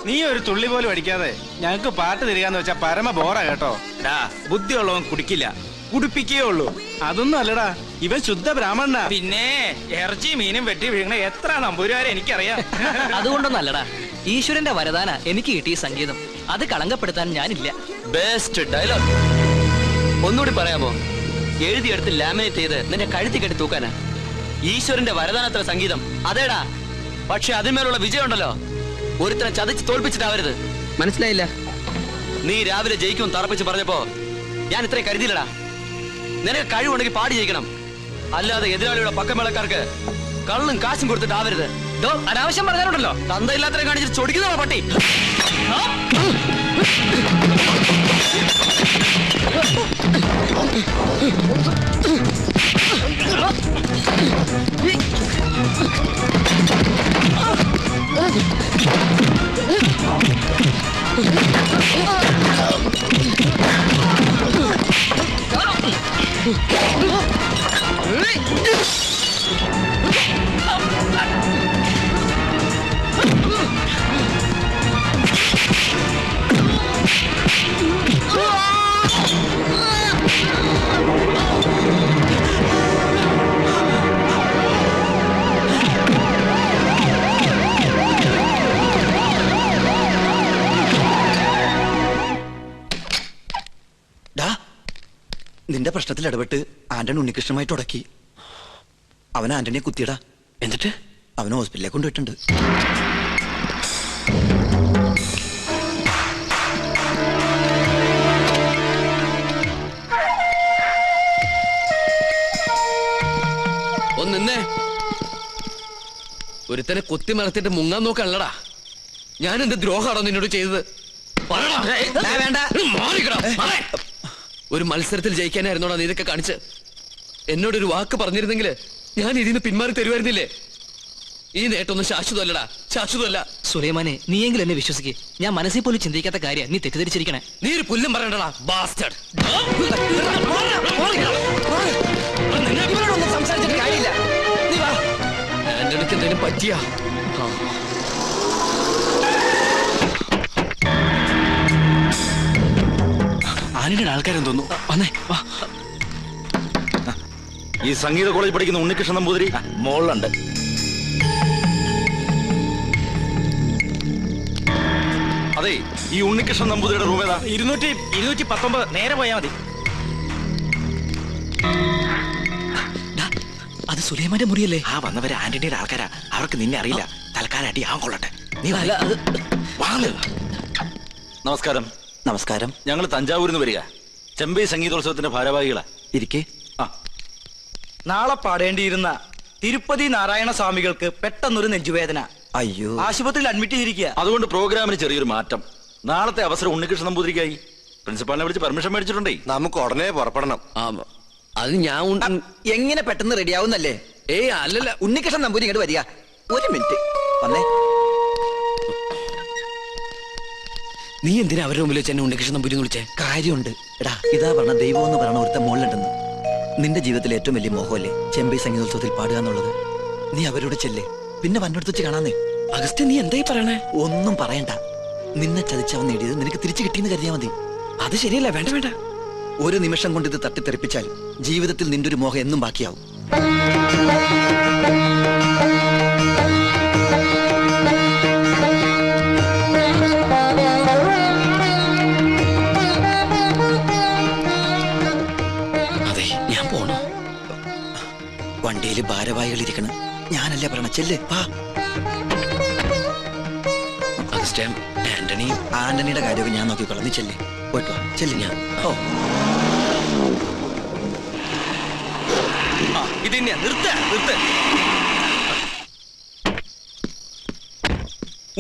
നീ ഒരു തുള്ളി പോലും അടിക്കാതെ ഞങ്ങക്ക് പാട്ട് തരികയെന്ന് വെച്ചാ പരമ ബോറാ കേട്ടോ. ബുദ്ധിയുള്ളവൻ കുടിക്കില്ല, കുടിപ്പിക്കേ ഉള്ളൂ. അതൊന്നും അല്ലടാ, ഇവൻ ശുദ്ധ ബ്രാഹ്മണനാ. പിന്നെ ഇറച്ചി മീനും വെട്ടി വീഴണ എത്ര നമ്പൂരാരെ എനിക്കറിയാം. അതുകൊണ്ടൊന്നും അല്ലടാ, ഈശ്വരന്റെ വരദാന എനിക്ക് കിട്ടിയ സംഗീതം. അത് കളങ്കപ്പെടുത്താൻ ഞാനില്ല. Best dialogue. ഒന്നുകൂടി പറയാമോ? എഴുതിയെടുത്ത് ലാമിനേറ്റ് ചെയ്ത് നിന്റെ കഴുത്തി കെട്ടി തൂക്കാനാ. ഈശ്വരന്റെ വരദാനത്ര സംഗീതം അതേടാ. പക്ഷെ അതിന്മേലുള്ള വിജയം ഉണ്ടല്ലോ, ഒരുത്തനെ ചതിച്ച് തോൽപ്പിച്ചിട്ടാവരുത്. മനസ്സിലായില്ല? നീ രാവിലെ ജയിക്കും തറപ്പിച്ച് പറഞ്ഞപ്പോ ഞാൻ ഇത്രയും കരുതിയില്ലടാ. നിനക്ക് കഴിവുണ്ടെങ്കിൽ പാടി ജയിക്കണം, അല്ലാതെ എതിരാളിയുടെ പക്കമേളക്കാർക്ക് കള്ളും കാശും കൊടുത്തിട്ടാവരുത്. അനാവശ്യം പറഞ്ഞാലുണ്ടല്ലോ, തന്തയില്ലാത്തവരെ കാണിച്ചിട്ട് ചൊടിക്കുന്നതാ പട്ടി. നിന്റെ പ്രശ്നത്തിൽ ഇടപെട്ട് ആന്റണി ഉണ്ണികൃഷ്ണനുമായിട്ട് ഉടക്കി. അവൻ ആന്റണിയെ കുത്തിയടാ. എന്നിട്ട് അവന് ഹോസ്പിറ്റലിലേക്ക് കൊണ്ടുപോയിട്ടുണ്ട്. ഒന്നിന്നേ, ഒരുത്തനെ കുത്തി മറത്തിട്ട് മുങ്ങാൻ നോക്കല്ലടാ. ഞാൻ എന്ത് ദ്രോഹാണോ നിന്നോട് ചെയ്തത്? ഒരു മത്സരത്തിൽ ജയിക്കാനായിരുന്നോടാ നീ ഇതൊക്കെ കാണിച്ച്? എന്നോടൊരു വാക്ക് പറഞ്ഞിരുന്നെങ്കിൽ ഞാൻ ഇതിന് പിന്മാറി തരുമായിരുന്നില്ലേ? ഈ നേട്ടൊന്നും ശാശ്വതമല്ലടാ, ശാശ്വതമല്ല. സുലൈമാനെ, നീയെങ്കിലും എന്നെ വിശ്വസിക്ക്. ഞാൻ മനസ്സിൽ പോലും ചിന്തിക്കാത്ത കാര്യം നീ തെറ്റിദ്ധരിച്ചിരിക്കണേ. നീ ഒരു പുല്ലും പറയണ്ടടാ ബാസ്റ്റർഡ്. സംസാരിച്ചിട്ട് കാര്യമില്ല. ആന്റണിക്ക് എന്തെങ്കിലും പറ്റിയാ? ആന്റണിയുടെ ആൾക്കാരെന്ന് തോന്നുന്നു. വന്നേ വാ. ഈ സംഗീത കോളേജ് പഠിക്കുന്ന ഉണ്ണികൃഷ്ണൻ നമ്പൂതിരി മോളിലുണ്ട്. അതെ, ഈ ഉണ്ണികൃഷ്ണൻ നമ്പൂതിരിയുടെ റൂം ഏതാ? 219. നേരെ പോയാ മതി. അത് സുലൈമാന്റെ മുറിയല്ലേ? ആ വന്നവര് ആന്റണിയുടെ ആൾക്കാരാ. അവർക്ക് നിന്നെ അറിയില്ല. തൽക്കാലം അടി ആവാൻ കൊള്ളട്ടെ. നീ നമസ്കാരം. നമസ്കാരം. ഞങ്ങൾ തഞ്ചാവൂരിൽ നിന്ന് വരിക. ചെമ്പൈ സംഗീതോത്സവത്തിന്റെ ഭാരവാഹികളാ. ഇരിക്കേ. നാളെ പാടേണ്ടിയിരുന്ന തിരുപ്പതി നാരായണ സ്വാമികൾക്ക് പെട്ടെന്നൊരു നെഞ്ചുവേദന. അയ്യോ, ആശുപത്രിയിൽ അഡ്മിറ്റ് ചെയ്തിരിക്കുക. അതുകൊണ്ട് പ്രോഗ്രാമിന് ചെറിയൊരു മാറ്റം. നാളത്തെ അവസരം ഉണ്ണികൃഷ്ണൻ നമ്പൂതിരിക്കായി. പ്രിൻസിപ്പാളിനെ വിളിച്ച് പെർമിഷൻ മേടിച്ചിട്ടുണ്ടേ. നമുക്ക് ഉടനെ പുറപ്പെടണം. അത് ഞാൻ എങ്ങനെ പെട്ടെന്ന് റെഡിയാവുന്നല്ലേ? ഏയ് അല്ലല്ല, ഉണ്ണികൃഷ്ണൻ നമ്പൂരി ഇങ്ങോട്ട് വരിക. ഒരു മിനിറ്റ് വന്നേ. നീ എന്തിനാ അവരുടെ മുമ്പിൽ വെച്ച് എന്നെ ഉണ്ണികൃഷ്ണൻ നമ്പൂരി എന്ന് വിളിച്ചേ? കാര്യമുണ്ട്. എടാ, ഇതാ പറഞ്ഞ ദൈവം എന്ന് പറയണ ഒരുത്ത മുകളിലുണ്ടെന്ന്. നിന്റെ ജീവിതത്തിലെ ഏറ്റവും വലിയ മോഹമല്ലേ ചെമ്പൈ സംഗീതോത്സവത്തിൽ പാടുക എന്നുള്ളത്? നീ അവരോട് ചെല്ലേ, പിന്നെ വന്നോടത്ത് വെച്ച് കാണാന്നേ. അഗസ്ത്യ, നീ എന്തായി പറയണേ? ഒന്നും പറയണ്ട. നിന്നെ ചതിച്ചവൻ നേടിയത് നിനക്ക് തിരിച്ചു കിട്ടിയെന്ന് കരുതിയാ മതി. അത് ശരിയല്ല. വേണ്ട വേണ്ട. ഒരു നിമിഷം കൊണ്ട് ഇത് തട്ടിത്തെറിപ്പിച്ചാൽ ജീവിതത്തിൽ നിന്റെ ഒരു മോഹം എന്നും ബാക്കിയാവും. അതെ, ഞാൻ പോണോ? വണ്ടിയിൽ ഭാരവാഹികൾ ഇരിക്കണം. ഞാനല്ലേ പറയണ, ചെല്ല് വാ. അഗസ്ത്യ, ആന്റണിയുടെ കാര്യമൊക്കെ ഞാൻ നോക്കിക്കോളാം. നീ ചെല്ലേ, പോയിട്ട് വാ. ചെല്ല്. ഞാൻ ഇത് തന്നെയാ. നിർത്ത്.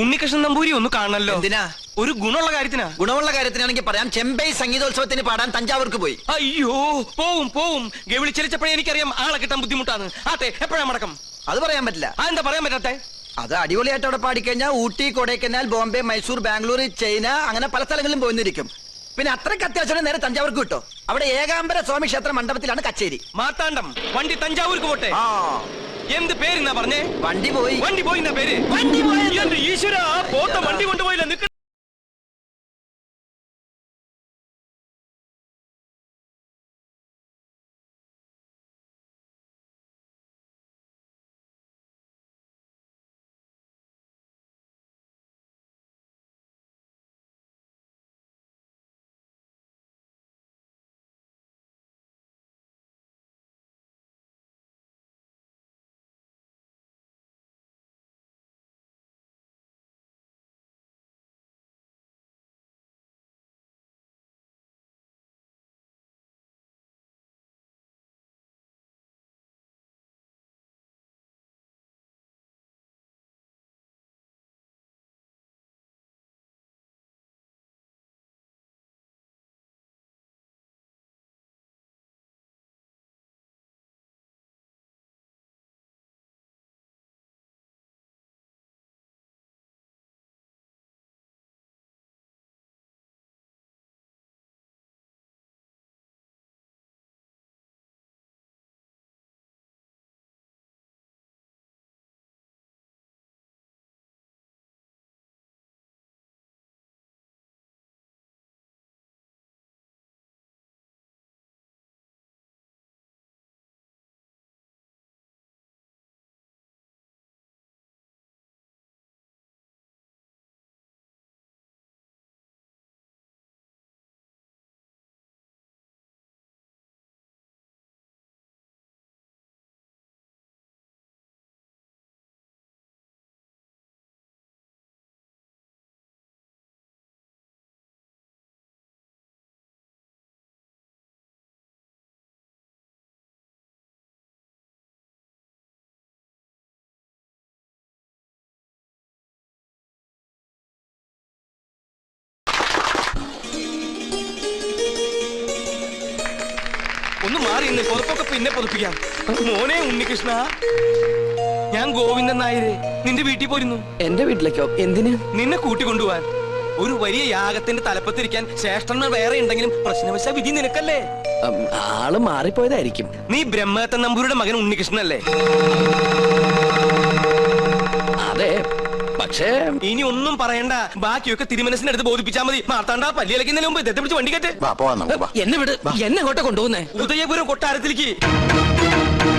ഉണ്ണികൃഷ്ണൻ നമ്പൂരി ഒന്ന് കാണണല്ലോ. എന്തിനാ? ഒരു ഗുണമുള്ള കാര്യത്തിനാ. ഗുണമുള്ള കാര്യത്തിനാണെങ്കിൽ പറയാം. ചെമ്പൈ സംഗീതോത്സവത്തിന് പാടാൻ തഞ്ചാവൂർക്ക് പോയി. അയ്യോ, പോവും. ഗവിളി ചലിച്ചപ്പോഴേ എനിക്കറിയാം ആളെ കിട്ടാൻ ബുദ്ധിമുട്ടാണ്. ആട്ടെ, എപ്പോഴാ മടക്കം? അത് പറയാൻ പറ്റില്ല. എന്താ പറയാൻ പറ്റാത്തെ? അത് അടിപൊളിയായിട്ട് അവിടെ പാടിക്കഴിഞ്ഞാൽ ഊട്ടി, കൊടൈക്കനാൽ, ബോംബെ, മൈസൂർ, ബാംഗ്ലൂർ, ചൈന, അങ്ങനെ പല സ്ഥലങ്ങളിലും പോയിരിക്കും. പിന്നെ അത്രയ്ക്ക് അത്യാവശ്യം നേരെ തഞ്ചാവൂർക്ക് കിട്ടോ. അവിടെ ഏകാംബര സ്വാമി ക്ഷേത്ര മണ്ഡപത്തിലാണ് കച്ചേരി. മാത്താണ്ടം വണ്ടി തഞ്ചാവൂർക്ക് പോട്ടെ. എന്ത് പേരെന്നാ പറഞ്ഞേ? വണ്ടി പോയി. വണ്ടി പോയി പേര്. വണ്ടി പോയി. മാറി ഇന്ന് പുറത്തൊക്കെ പിന്നെ പുറപ്പിക്കാം. മോനെ ഉണ്ണികൃഷ്ണ, ഞാൻ ഗോവിന്ദൻ നായര് നിന്റെ വീട്ടിൽ പോരുന്നു. എന്റെ വീട്ടിലേക്കോ? എന്തിന്? നിന്നെ കൂട്ടിക്കൊണ്ടുപോവാൻ. ഒരു വലിയ യാഗത്തിന്റെ തലപ്പത്തിരിക്കാൻ ശ്രേഷ്ഠന്മാർ വേറെ ഉണ്ടെങ്കിലും പ്രശ്നവശ വിധി നിനക്കല്ലേ. ആള് മാറിപ്പോയതായിരിക്കും. നീ ബ്രഹ്മദത്തൻ നമ്പൂരിയുടെ മകൻ ഉണ്ണികൃഷ്ണനല്ലേ? അതെ, പക്ഷേ ഇനി ഒന്നും പറയണ്ട. ബാക്കിയൊക്കെ തിരുമനസിന്റെ അടുത്ത് ബോധിപ്പിച്ചാൽ മതി. മാർത്താണ്ട പല്ലിയിലക്കുന്നതിന് മുമ്പ് ഇതത്തെ പിടിച്ച് വണ്ടി കെട്ട്. എന്നെ വിട്. എന്നെ അങ്ങോട്ട് കൊണ്ടുപോകുന്നേ. ഉദയപുരം കൊട്ടാരത്തിലേക്ക്.